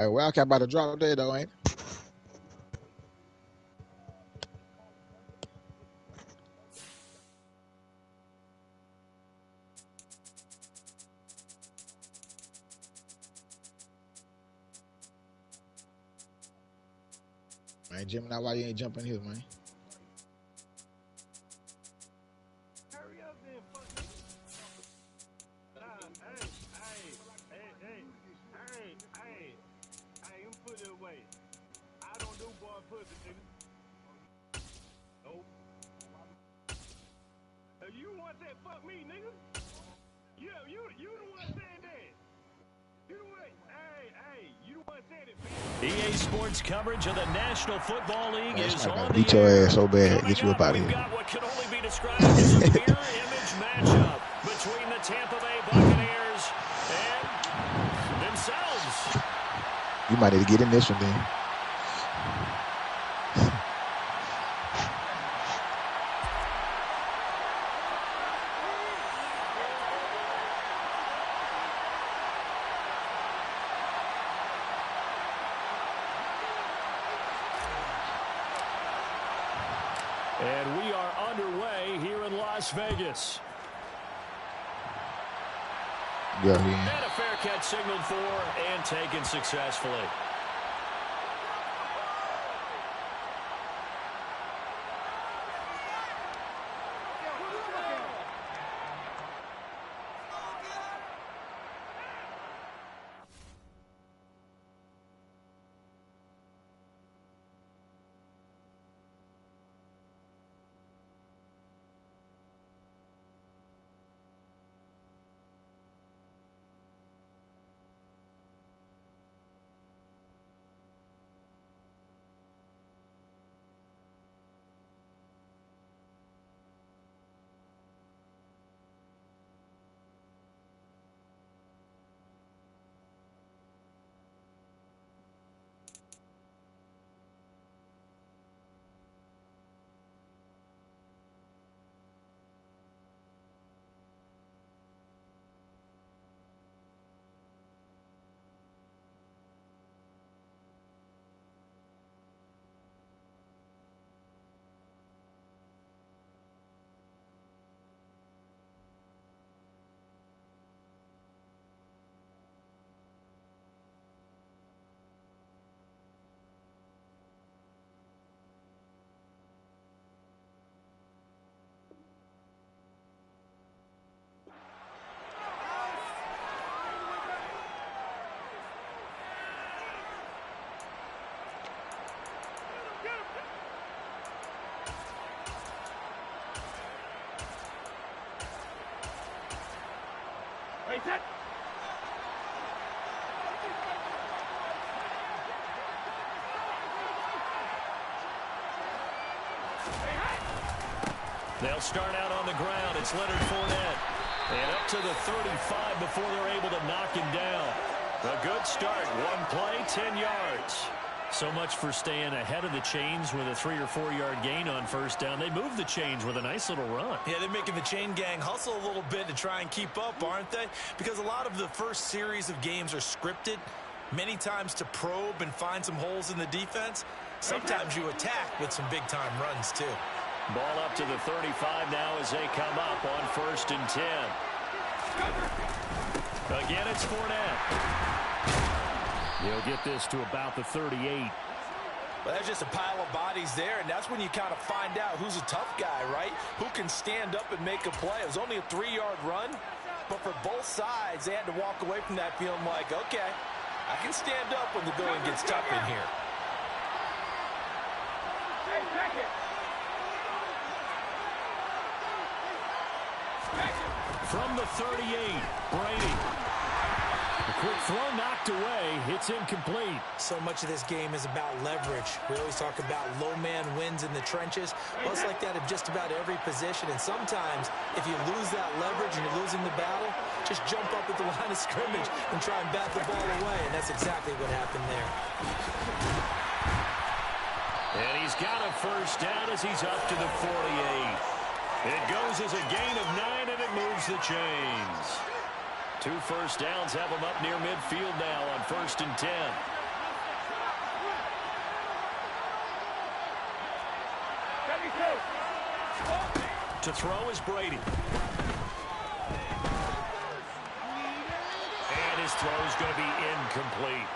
Hey, Wildcat about to drop there, though, ain't it? Man, Jimmy, now why you ain't jumping here, man? Hurry up then, fuck me. Hey, I'm put it away. I don't do boy pussy, nigga. Nope. You the one that fuck me, nigga. Yeah, you the one saying that. You the one, you the one said it, man. EA Sports coverage of the National Football League Man, is on beat the your air. ass so bad, Coming get you up out of we've here. got what can only be described as a mirror image matchup between the Tampa Bay Buccaneers and themselves. You might need to get in this one then. And we are underway here in Las Vegas. Yeah, And a fair catch signaled for and taken successfully. They'll start out on the ground. It's Leonard Fournette. And up to the 35 before they're able to knock him down. A good start. One play, 10 yards. So much for staying ahead of the chains with a 3- or 4-yard gain on first down. They move the chains with a nice little run. Yeah, they're making the chain gang hustle a little bit to try and keep up, aren't they? Because a lot of the first series of games are scripted, many times to probe and find some holes in the defense. Sometimes you attack with some big-time runs, too. Ball up to the 35 now as they come up on 1st and 10. Again, it's Fournette. He'll get this to about the 38. Well, there's just a pile of bodies there, and that's when you kind of find out who's a tough guy, right? Who can stand up and make a play. It was only a 3-yard run, but for both sides, they had to walk away from that feeling like, okay, I can stand up when the going gets tough in here. From the 38, Brady. A quick throw knocked away. It's incomplete. So much of this game is about leverage. We always talk about low man wins in the trenches. Well, it's like that in just about every position. And sometimes, if you lose that leverage and you're losing the battle, just jump up at the line of scrimmage and try and bat the ball away. And that's exactly what happened there. And he's got a first down as he's up to the 48. It goes as a gain of 9, and it moves the chains. 2 first downs have them up near midfield now on 1st and 10. To throw is Brady. And his throw is going to be incomplete.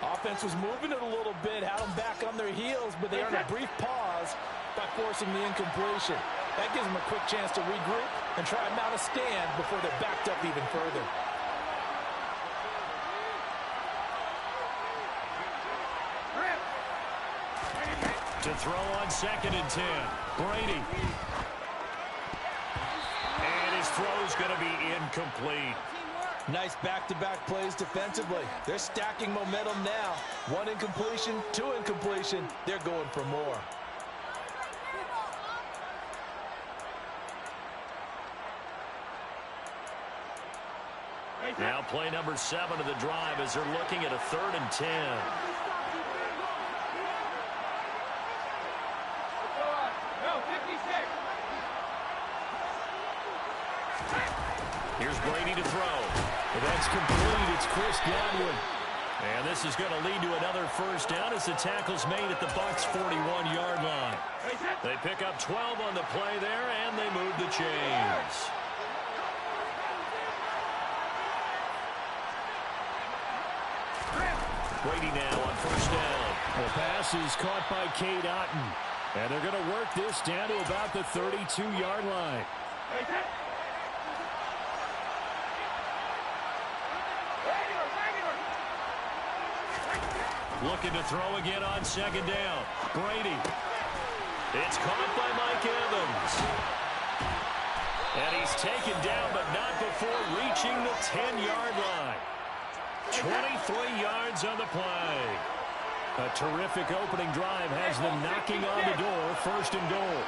Offense was moving it a little bit, had them back on their heels, but they earned a brief pause by forcing the incompletion. That gives them a quick chance to regroup and try and mount a stand before they're backed up even further. To throw on 2nd and 10. Brady. And his throw is going to be incomplete. Nice back-to-back plays defensively. They're stacking momentum now. 1 incompletion, 2 incompletion. They're going for more. Now play number 7 of the drive as they're looking at a 3rd and 10. Here's Brady to throw. That's complete. It's Chris Godwin. And this is going to lead to another first down as the tackle's made at the Bucs' 41-yard line. They pick up 12 on the play there, and they move the chains. Brady now on first down. The pass is caught by Cade Otton. And they're going to work this down to about the 32-yard line. Looking to throw again on 2nd down. Brady. It's caught by Mike Evans. And he's taken down, but not before reaching the 10-yard line. 23 yards on the play. A terrific opening drive has them knocking on the door. 1st and goal.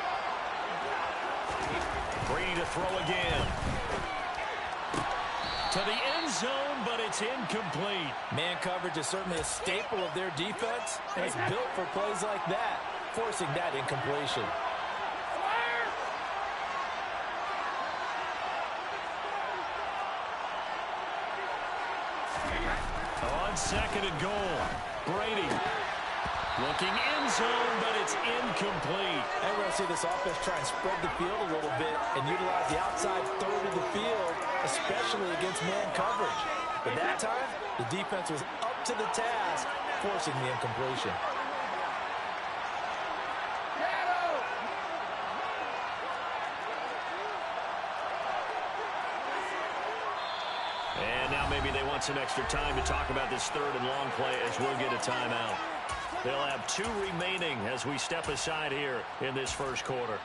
Brady to throw again. To the end zone, but it's incomplete. Man coverage is certainly a staple of their defense, and it's built for plays like that, forcing that incompletion. On 2nd and goal, Brady looking end zone, but it's incomplete. And we're going to see this offense try and spread the field a little bit and utilize the outside 3rd of the field, especially against man coverage. But that time, the defense was up to the task, forcing the incompletion. And now maybe they want some extra time to talk about this 3rd and long play as we'll get a timeout. They'll have 2 remaining as we step aside here in this first quarter.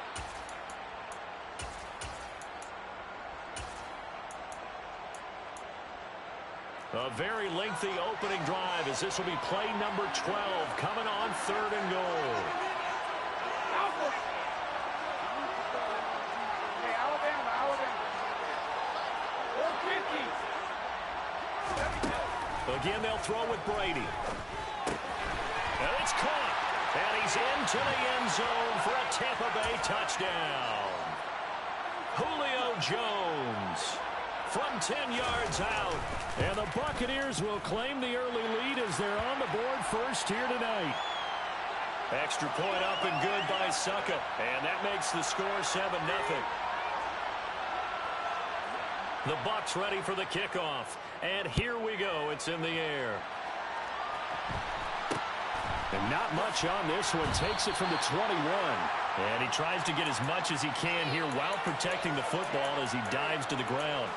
A very lengthy opening drive as this will be play number 12 coming on 3rd and goal. Again, they'll throw with Brady. And it's caught. And he's into the end zone for a Tampa Bay touchdown. Julio Jones from 10 yards out. And the Buccaneers will claim the early lead as they're on the board first here tonight. Extra point up and good by Succa. And that makes the score 7-0. The Bucs ready for the kickoff. And here we go. It's in the air. And not much on this one. Takes it from the 21. And he tries to get as much as he can here while protecting the football as he dives to the ground.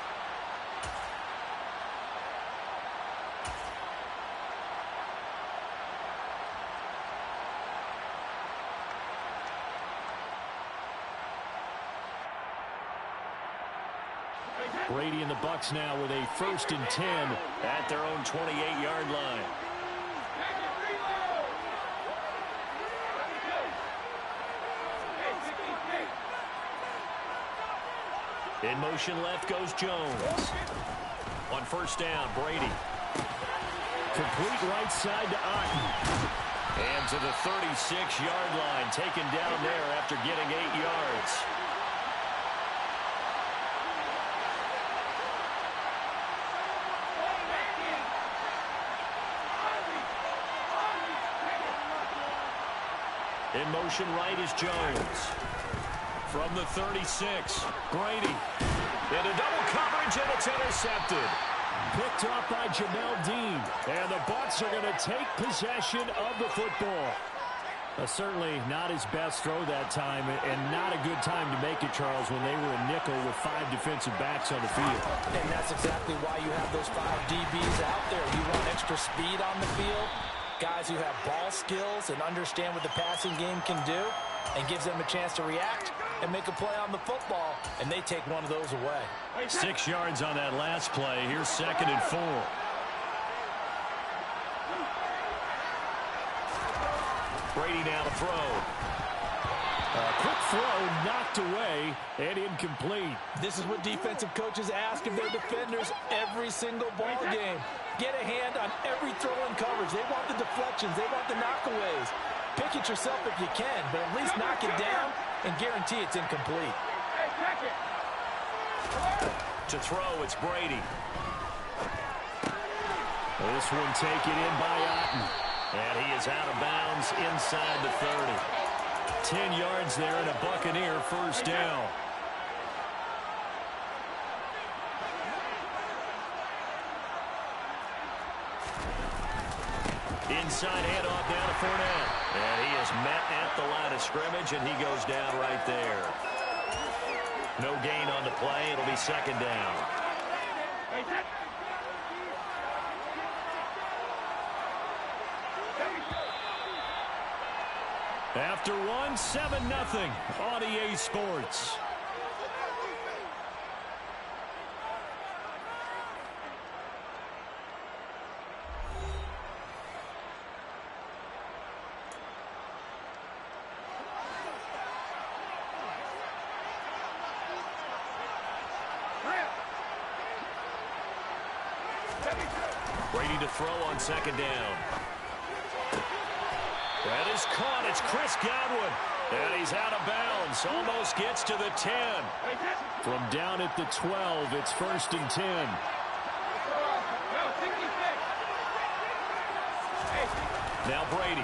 Brady and the Bucs now with a 1st and 10 at their own 28-yard line. In motion left goes Jones. On first down, Brady. Complete right side to Otton. And to the 36-yard line, taken down there after getting 8 yards. In motion right is Jones. From the 36, Brady. Into double coverage, and it's intercepted. Picked off by Jamel Dean. And the Bucs are going to take possession of the football. Certainly not his best throw that time, and not a good time to make it, Charles, when they were a nickel with 5 defensive backs on the field. And that's exactly why you have those 5 DBs out there. You want extra speed on the field, guys who have ball skills and understand what the passing game can do, and gives them a chance to react and make a play on the football, and they take one of those away. 6 yards on that last play. Here's 2nd and 4. Brady now to throw. Quick throw knocked away and incomplete. This is what defensive coaches ask of their defenders every single ball game. Get a hand on every throw in coverage. They want the deflections. They want the knockaways. Pick it yourself if you can, but at least knock it down and guarantee it's incomplete. To throw, it's Brady. This one taken in by Otten. And he is out of bounds inside the 30. 10 yards there and a Buccaneer first down. Inside handoff down to Fournette. And he is met at the line of scrimmage, and he goes down right there. No gain on the play. It'll be 2nd down. After one, 7-0 on EA Sports. Brady to throw on 2nd down. That is caught. It's Chris Godwin. And he's out of bounds. Almost gets to the 10. From down at the 12, it's 1st and 10. Now Brady.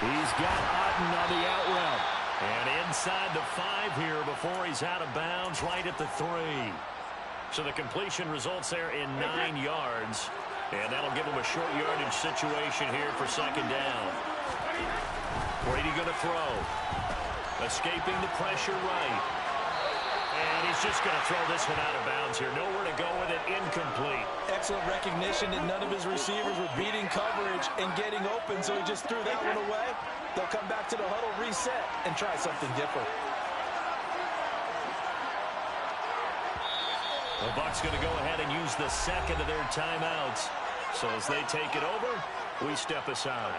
He's got Otten on the out route. And inside the 5 here before he's out of bounds, right at the 3. So the completion results there in 9 yards. And that'll give him a short yardage situation here for 2nd down. Brady going to throw. Escaping the pressure right. And he's just going to throw this one out of bounds here. Nowhere to go with it. Incomplete. Excellent recognition that none of his receivers were beating coverage and getting open, so he just threw that one away. They'll come back to the huddle, reset, and try something different. The Bucs going to go ahead and use the 2nd of their timeouts. So as they take it over, we step aside.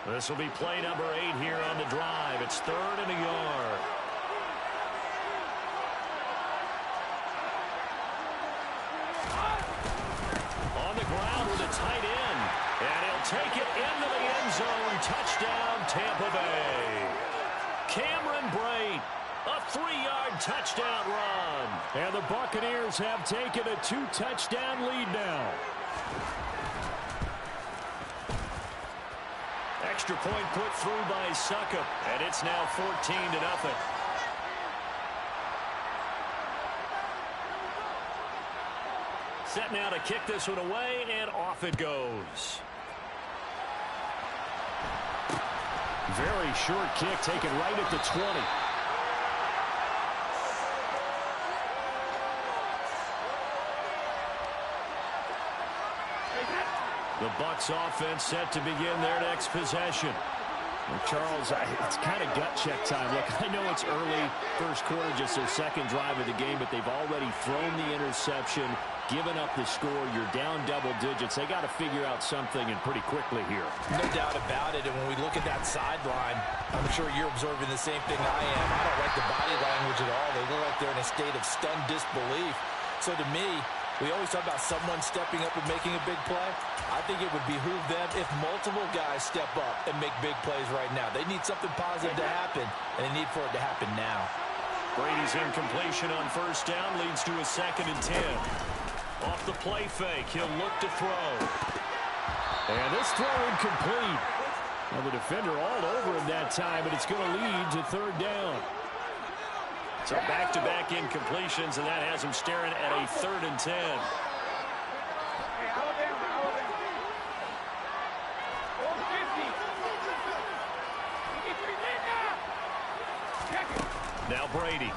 This will be play number 8 here on the drive. It's 3rd and a yard. Tight end, and he'll take it into the end zone. Touchdown, Tampa Bay. Cameron Brate, a 3-yard touchdown run. And the Buccaneers have taken a 2-touchdown lead now. Extra point put through by Succop, and it's now 14-0. Set now to kick this one away, and off it goes. Very short kick taken right at the 20. The Bucs offense set to begin their next possession. Well, Charles, it's kind of gut check time. Look, I know it's early, first quarter, just their 2nd drive of the game, but they've already thrown the interception, given up the score. You're down double digits. They got to figure out something, and pretty quickly here. No doubt about it, and when we look at that sideline, I'm sure you're observing the same thing I am. I don't like the body language at all. They look like they're in a state of stunned disbelief. So to me, We always talk about someone stepping up and making a big play. I think it would behoove them if multiple guys step up and make big plays right now. They need something positive to happen, and they need for it to happen now. Brady's incompletion on first down leads to a 2nd and 10. Off the play fake, he'll look to throw. And this throw incomplete. Well, the defender all over him that time, but it's going to lead to 3rd down. So back-to-back incompletions, and that has him staring at a 3rd and 10. Now Brady.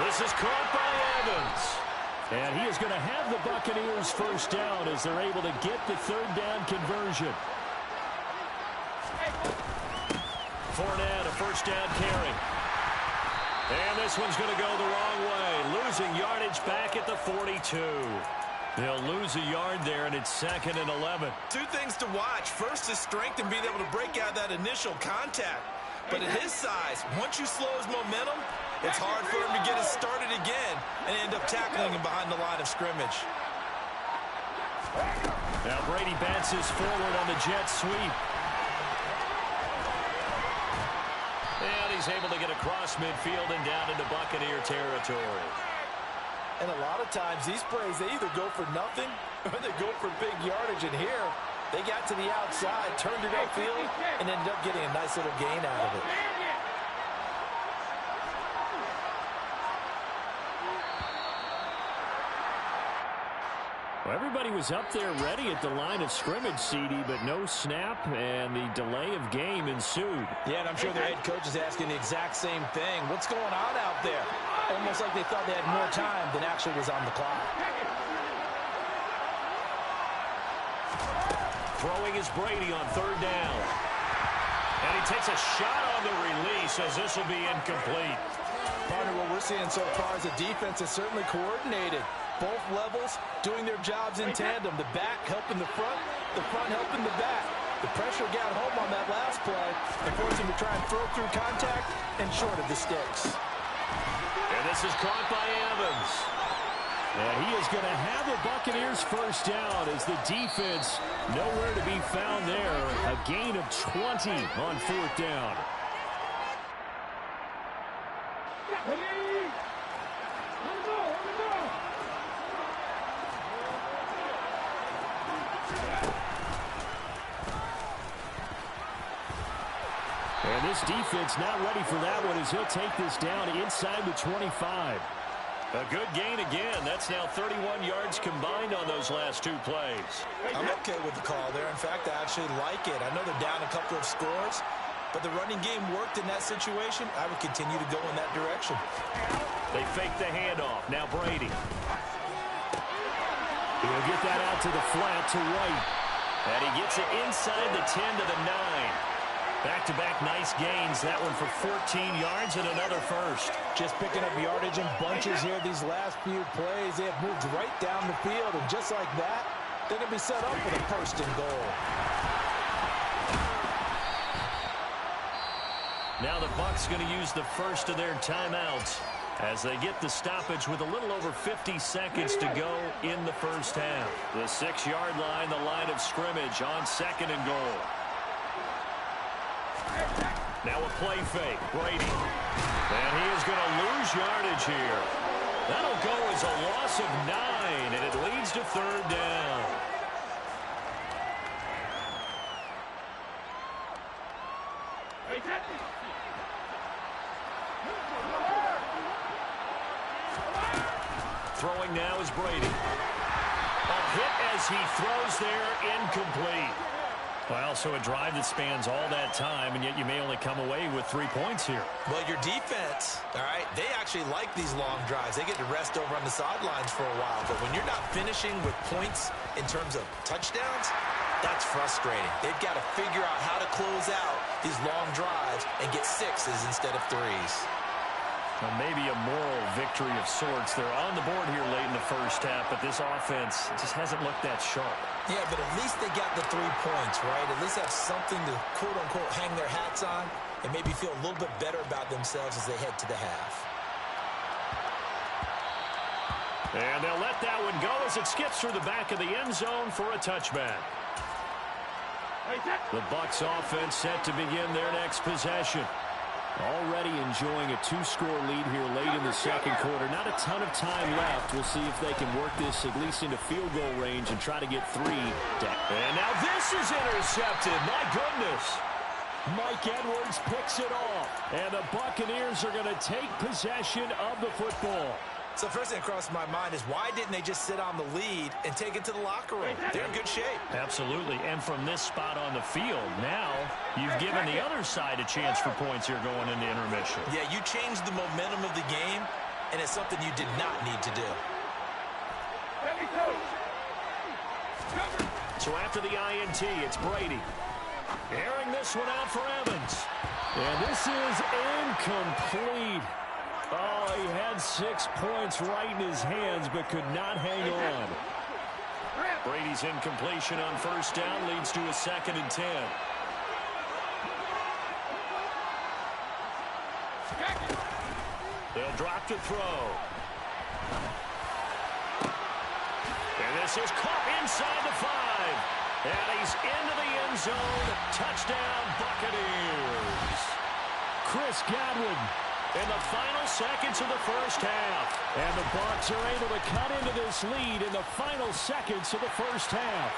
This is caught by Evans. And he is going to have the Buccaneers first down as they're able to get the 3rd down conversion. Fournette, a first down carry. And this one's going to go the wrong way. Losing yardage back at the 42. They'll lose a yard there, and it's 2nd and 11. Two things to watch. First is strength and being able to break out that initial contact. But at his size, once you slow his momentum, it's hard for him to get it started again and end up tackling him behind the line of scrimmage. Now Brady bounces forward on the jet sweep. And he's able to get across midfield and down into Buccaneer territory. And a lot of times, these plays, they either go for nothing or they go for big yardage. And here, they got to the outside, turned it upfield, and ended up getting a nice little gain out of it. Well, everybody was up there ready at the line of scrimmage, CD, but no snap, and the delay of game ensued. Yeah, and I'm sure their head coach is asking the exact same thing. What's going on out there? Almost like they thought they had more time than actually was on the clock. Throwing is Brady on 3rd down. And he takes a shot on the release as this will be incomplete. Partner, what we're seeing so far is a defense that's certainly coordinated. Both levels doing their jobs in tandem. The back helping the front helping the back. The pressure got home on that last play and forced him to try and throw through contact and short of the sticks. And this is caught by Evans. And he is going to have the Buccaneers first down as the defense nowhere to be found there. A gain of 20 on 4th down. And this defense not ready for that one as he'll take this down inside the 25. A good gain again. That's now 31 yards combined on those last 2 plays. I'm okay with the call there. In fact, I actually like it. I know they're down a couple of scores, but the running game worked in that situation. I would continue to go in that direction. They fake the handoff. Now Brady. He'll get that out to the flat to White. And he gets it inside the 10 to the 9. Back-to-back nice gains. That one for 14 yards and another first. Just picking up yardage in bunches here these last few plays. They have moved right down the field, and just like that, they're going to be set up for the 1st and goal. Now the Bucs going to use the first of their timeouts as they get the stoppage with a little over 50 seconds to go in the first half. The 6-yard line, the line of scrimmage on 2nd and goal. Now a play fake, Brady. And he is going to lose yardage here. That'll go as a loss of 9, and it leads to 3rd down. Throwing now is Brady. A hit as he throws there, incomplete. Well, so a drive that spans all that time, and yet you may only come away with 3 points here. Well, your defense, all right, they actually like these long drives. They get to rest over on the sidelines for a while. But when you're not finishing with points in terms of touchdowns, that's frustrating. They've got to figure out how to close out these long drives and get 6s instead of 3s. Well, maybe a moral victory of sorts. They're on the board here late in the first half, but this offense just hasn't looked that sharp. Yeah, but at least they got the 3 points, right? At least have something to, quote-unquote, hang their hats on and maybe feel a little bit better about themselves as they head to the half. And they'll let that one go as it skips through the back of the end zone for a touchback. The Bucs offense set to begin their next possession. Already enjoying a 2-score lead here late in the second quarter. Not a ton of time left. We'll see if they can work this at least into field goal range and try to get 3. And now this is intercepted. My goodness. Mike Edwards picks it off. And the Buccaneers are going to take possession of the football. So first thing that crossed my mind is why didn't they just sit on the lead and take it to the locker room? They're in good shape. Absolutely. And from this spot on the field, now you've given the other side a chance for points here going into intermission. Yeah, you changed the momentum of the game, and it's something you did not need to do. So after the INT, it's Brady. Airing this one out for Evans. And this is incomplete. Oh, he had 6 points right in his hands, but could not hang on. Brady's incompletion on first down leads to a 2nd and 10. They'll drop to throw. And this is caught inside the 5. And he's into the end zone. Touchdown, Buccaneers. Chris Godwin in the final seconds of the first half. And the Bucs are able to cut into this lead in the final seconds of the first half.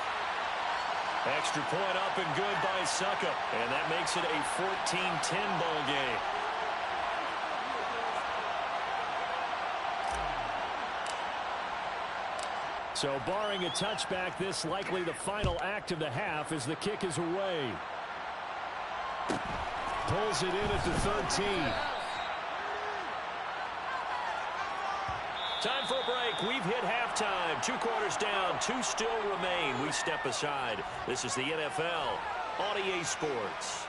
Extra point up and good by Suckup. And that makes it a 14-10 ball game. So barring a touchback, this likely the final act of the half as the kick is away. Pulls it in at the 13. Time for a break. We've hit halftime. 2 quarters down. 2 still remain. We step aside. This is the NFL on EA Sports.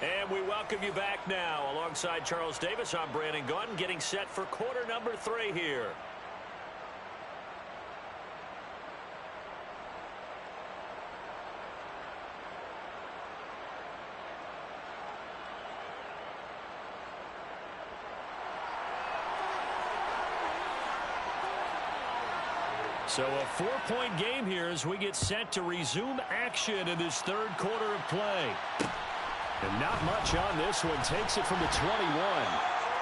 And we welcome you back now. Alongside Charles Davis, I'm Brandon Gunn, getting set for quarter number 3 here. So a 4-point game here as we get set to resume action in this 3rd quarter of play. And not much on this one. Takes it from the 21.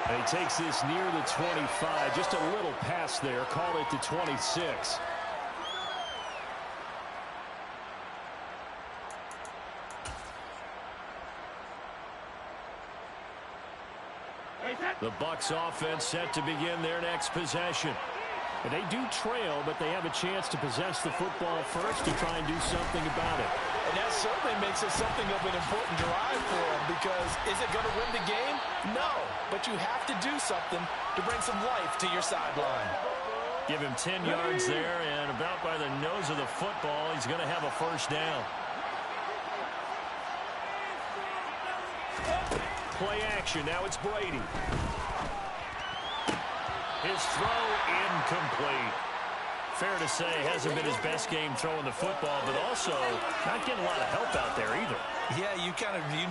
And he takes this near the 25. Just a little pass there. Call it the 26. The Bucs offense set to begin their next possession. And they do trail, but they have a chance to possess the football first to try and do something about it. And that certainly makes it something of an important drive for them, because is it going to win the game? No, but you have to do something to bring some life to your sideline. Give him 10 yards there, and about by the nose of the football, he's going to have a first down. Play action. Now it's Brady. His throw incomplete. Fair to say, hasn't been his best game throwing the football, but also not getting a lot of help out there either. Yeah, you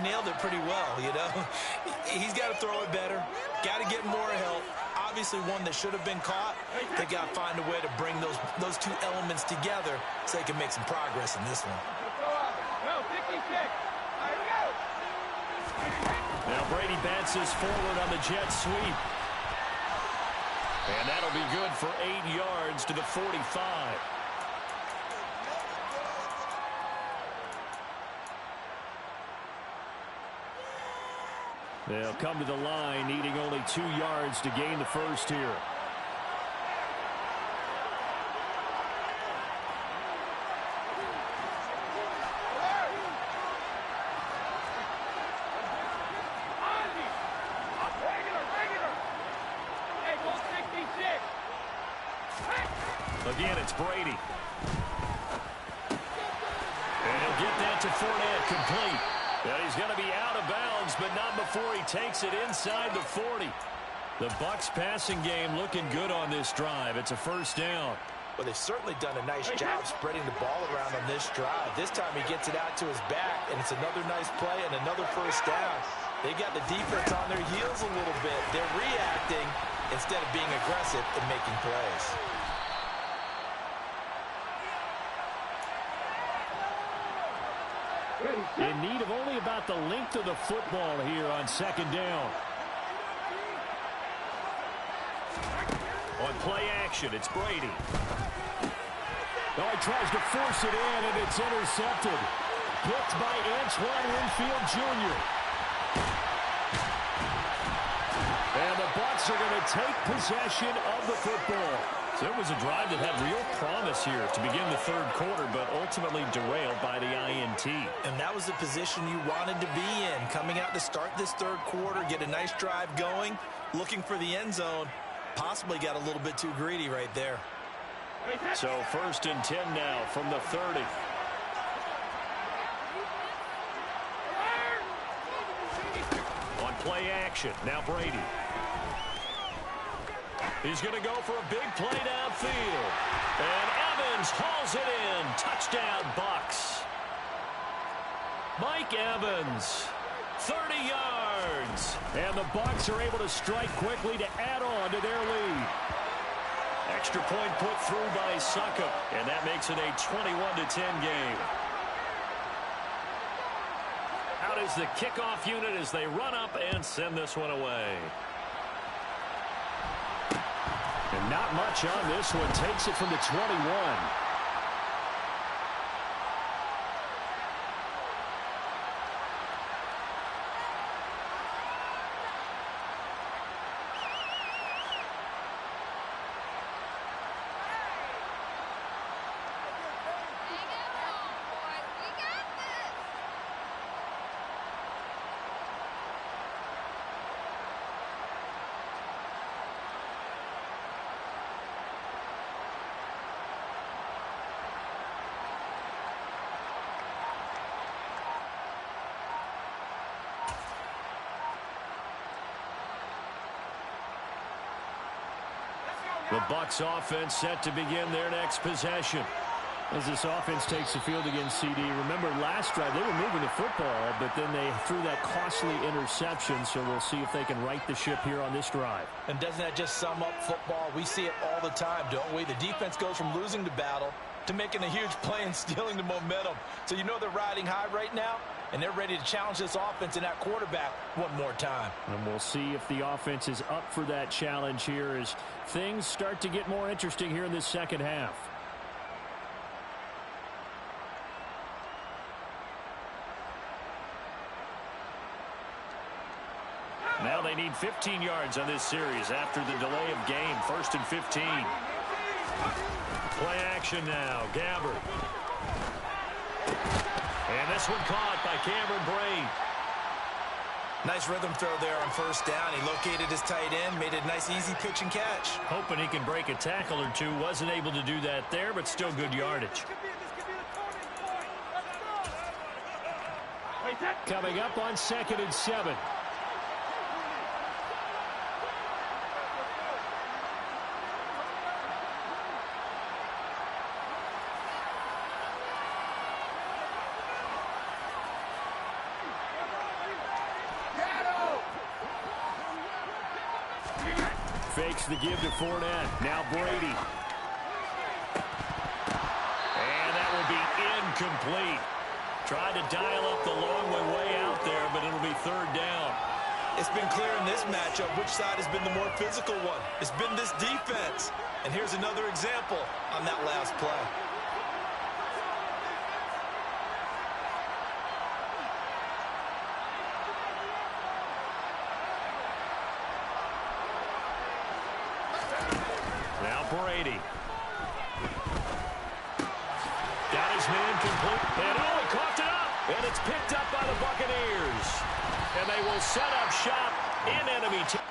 nailed it pretty well, you know. He's got to throw it better. Got to get more help. Obviously one that should have been caught. They got to find a way to bring those 2 elements together so they can make some progress in this one. Now Brady bounces forward on the jet sweep. And that'll be good for 8 yards to the 45. They'll come to the line, needing only 2 yards to gain the first here. Again, it's Brady. And he'll get that to Fournette, complete. And he's going to be out of bounds, but not before he takes it inside the 40. The Bucs passing game looking good on this drive. It's a first down. Well, they've certainly done a nice job spreading the ball around on this drive. This time he gets it out to his back, and it's another nice play and another first down. They got the defense on their heels a little bit. They're reacting instead of being aggressive and making plays. In need of only about the length of the football here on second down. On play action, it's Brady. Oh, he tries to force it in, and it's intercepted. Picked by Antoine Winfield Jr. And the Bucs are going to take possession of the football. So it was a drive that had real promise here to begin the third quarter, but ultimately derailed by the INT. And that was the position you wanted to be in. Coming out to start this third quarter, get a nice drive going, looking for the end zone. Possibly got a little bit too greedy right there. So 1st and 10 now from the 30. On play action, now Brady. He's going to go for a big play downfield. And Evans hauls it in. Touchdown, Bucs. Mike Evans, 30 yards. And the Bucs are able to strike quickly to add on to their lead. Extra point put through by Succop, and that makes it a 21-10 game. Out is the kickoff unit as they run up and send this one away. And not much on this one. Takes it from the 21. The Bucs offense set to begin their next possession. As this offense takes the field against CD, remember last drive they were moving the football, but then they threw that costly interception, so we'll see if they can right the ship here on this drive. And doesn't that just sum up football? We see it all the time, don't we? The defense goes from losing the battle to making a huge play and stealing the momentum. So you know they're riding high right now, and they're ready to challenge this offense and that quarterback one more time. And we'll see if the offense is up for that challenge here as things start to get more interesting here in this second half. Now they need 15 yards on this series after the delay of game. 1st and 15. Play action now. Gabbert. And this one caught by Cameron Brate. Nice rhythm throw there on first down. He located his tight end, made a nice easy pitch and catch. Hoping he can break a tackle or two. Wasn't able to do that there, but still good yardage. Coming up on 2nd and 7. Fakes the give to Fournette. Now Brady. And that will be incomplete. Tried to dial up the long way out there, but it'll be 3rd down. It's been clear in this matchup which side has been the more physical one. It's been this defense. And here's another example on that last play. Now Brady. Got his man complete. And oh, he coughed it up. And it's picked up by the Buccaneers. And they will set up shop in enemy territory.